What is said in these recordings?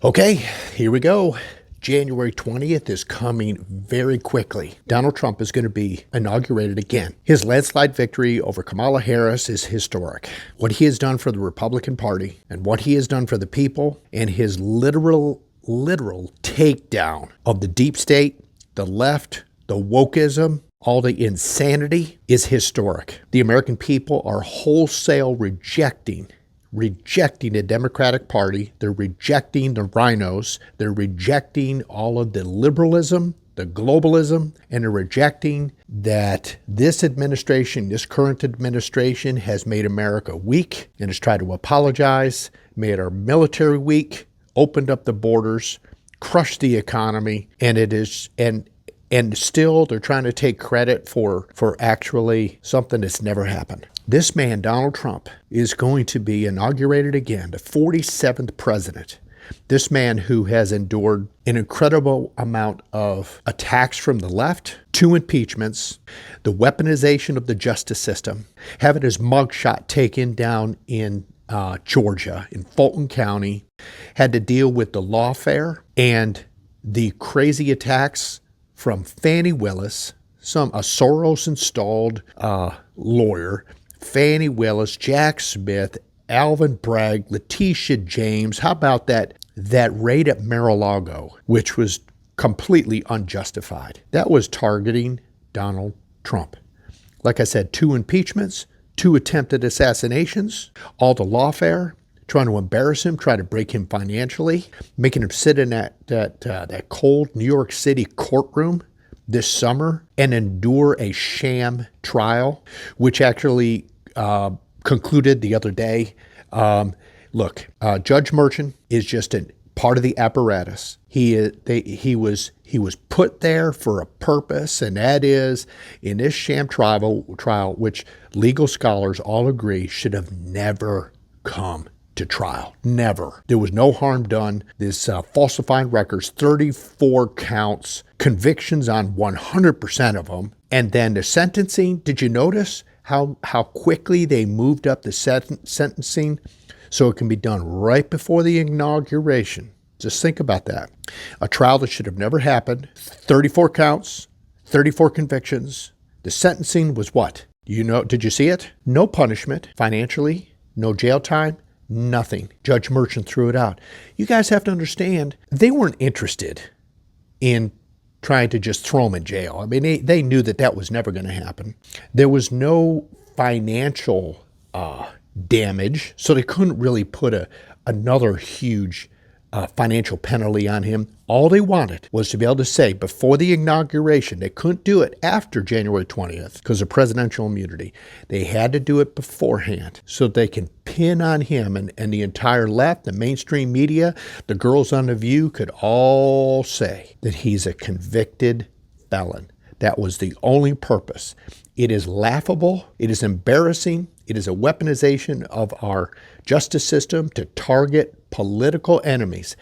Okay, here we go. January 20th is coming very quickly. Donald Trump is going to be inaugurated again. His landslide victory over Kamala Harris is historic. What he has done for the Republican Party and what he has done for the people and his literal takedown of the deep state, the left, the wokeism, all the insanity is historic. The American people are wholesale rejecting the Democratic Party. They're rejecting the rhinos. They're rejecting all of the liberalism, the globalism, and they're rejecting that this administration, this current administration, has made America weak and has tried to apologize, made our military weak, opened up the borders, crushed the economy, and it is and still they're trying to take credit for actually something that's never happened. This man, Donald Trump, is going to be inaugurated again, the 47th president. This man who has endured an incredible amount of attacks from the left, 2 impeachments, the weaponization of the justice system, having his mugshot taken down in Georgia, in Fulton County, had to deal with the lawfare and the crazy attacks from Fani Willis, a Soros-installed lawyer, Fani Willis, Jack Smith, Alvin Bragg, Letitia James. How about that raid at Mar-a-Lago, which was completely unjustified? That was targeting Donald Trump. Like I said, 2 impeachments, 2 attempted assassinations, all the lawfare, trying to embarrass him, trying to break him financially, making him sit in that cold New York City courtroom this summer and endure a sham trial, which actually concluded the other day. Look, Judge Merchant is just a part of the apparatus. He was put there for a purpose, and that is in this sham trial, which legal scholars all agree should have never come to trial. Never. There was no harm done. This falsifying records, 34 counts, convictions on 100% of them. And then the sentencing, did you notice how quickly they moved up the sentencing so it can be done right before the inauguration? Just think about that. A trial that should have never happened, 34 counts, 34 convictions. The sentencing was what? Did you see it? No punishment financially, no jail time. Nothing. Judge Merchant threw it out. You guys have to understand, they weren't interested in trying to just throw him in jail. I mean, they knew that was never going to happen. There was no financial damage, so they couldn't really put another huge financial penalty on him. All they wanted was to be able to say before the inauguration, they couldn't do it after January 20th because of presidential immunity. They had to do it beforehand so they can pin on him and the entire left, the mainstream media, the girls on The View could all say that he's a convicted felon. That was the only purpose. It is laughable. It is embarrassing. It is a weaponization of our justice system to target political enemies.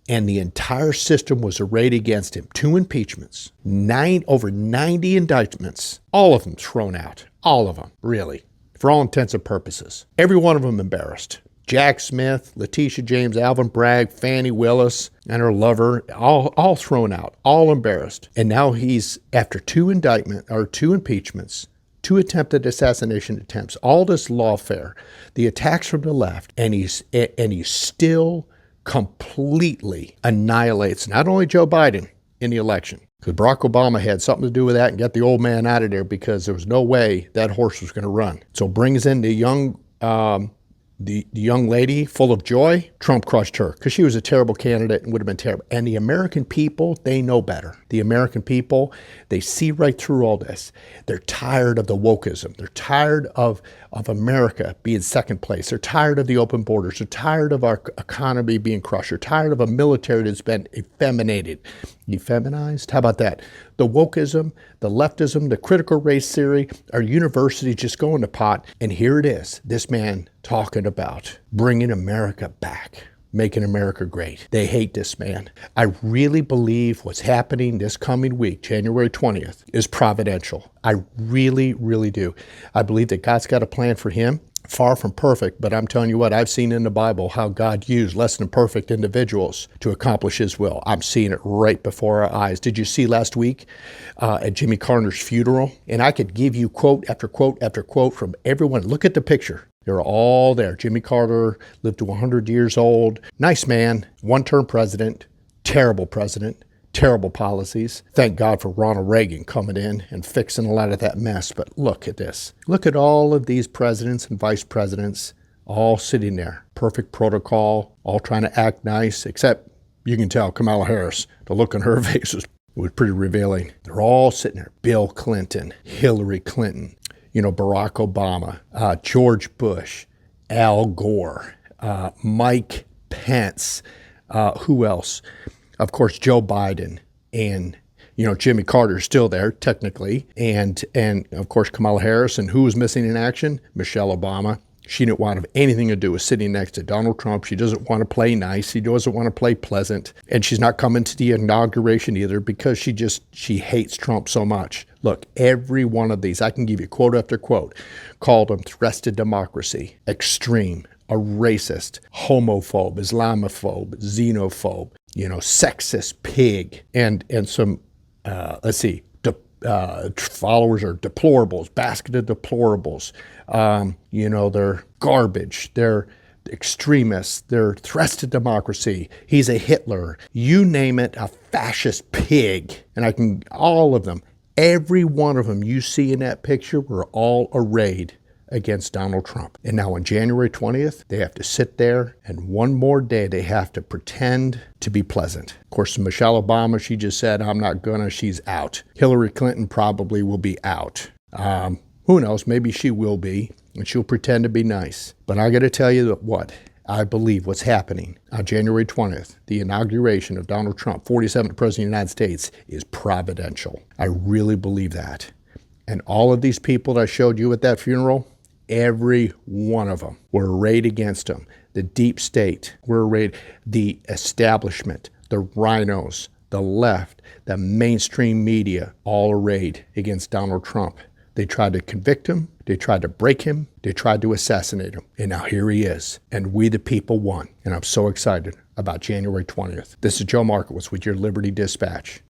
And the entire system was arrayed against him. 2 impeachments, over 90 indictments, all of them thrown out. All of them, really, for all intents and purposes. Every one of them embarrassed. Jack Smith, Letitia James, Alvin Bragg, Fani Willis, and her lover, all thrown out, all embarrassed. And now he's, after 2 impeachments, 2 attempted assassination attempts, all this lawfare, the attacks from the left, and he's still completely annihilates not only Joe Biden in the election, because Barack Obama had something to do with that and got the old man out of there because there was no way that horse was going to run. So brings in the young lady full of joy. Trump crushed her because she was a terrible candidate and would have been terrible. And the American people, they know better. The American people, they see right through all this. They're tired of the wokeism. They're tired of America being second place. They're tired of the open borders. They're tired of our economy being crushed. They're tired of a military that's been effeminated. Effeminized? How about that? The wokeism, the leftism, the critical race theory, our universities just go in the pot. And here it is, this man talking about bringing America back. making America great. They hate this man. I really believe what's happening this coming week, January 20th, is providential. I really, really do. I believe that God's got a plan for him. Far from perfect, but I'm telling you what, I've seen in the Bible how God used less than perfect individuals to accomplish his will. I'm seeing it right before our eyes. Did you see last week at Jimmy Carter's funeral? And I could give you quote after quote after quote from everyone. Look at the picture. They're all there. Jimmy Carter lived to 100 years old. Nice man, one-term president, terrible policies. Thank God for Ronald Reagan coming in and fixing a lot of that mess. But look at this. Look at all of these presidents and vice presidents all sitting there. Perfect protocol, all trying to act nice, except you can tell Kamala Harris, the look on her face was pretty revealing. They're all sitting there. Bill Clinton, Hillary Clinton, Barack Obama, George Bush, Al Gore, Mike Pence, who else? Of course, Joe Biden and, Jimmy Carter's still there, technically. And of course, Kamala Harris. And who was missing in action? Michelle Obama. She didn't want to have anything to do with sitting next to Donald Trump. She doesn't want to play nice. She doesn't want to play pleasant. And she's not coming to the inauguration either because she hates Trump so much. Look, every one of these, I can give you quote after quote, called them threats to democracy, extreme, a racist, homophobe, Islamophobe, xenophobe, sexist pig, and some, followers are deplorables, basket of deplorables. They're garbage. They're extremists. They're threats to democracy. He's a Hitler. You name it, a fascist pig. And all of them, every one of them you see in that picture were all arrayed against Donald Trump. And now on January 20th, they have to sit there and one more day they have to pretend to be pleasant. Of course, Michelle Obama, she just said, I'm not gonna, she's out. Hillary Clinton probably will be out. Who knows, maybe she will be, and she'll pretend to be nice. But I gotta tell you what, I believe what's happening on January 20th, the inauguration of Donald Trump, 47th President of the United States, is providential. I really believe that. And all of these people that I showed you at that funeral, every one of them were arrayed against him. The deep state were arrayed, the establishment, the rhinos, the left, the mainstream media, all arrayed against Donald Trump. They tried to convict him, they tried to break him, they tried to assassinate him. And now here he is. And we the people won. And I'm so excited about January 20th. This is Joe Markowitz with your Liberty Dispatch.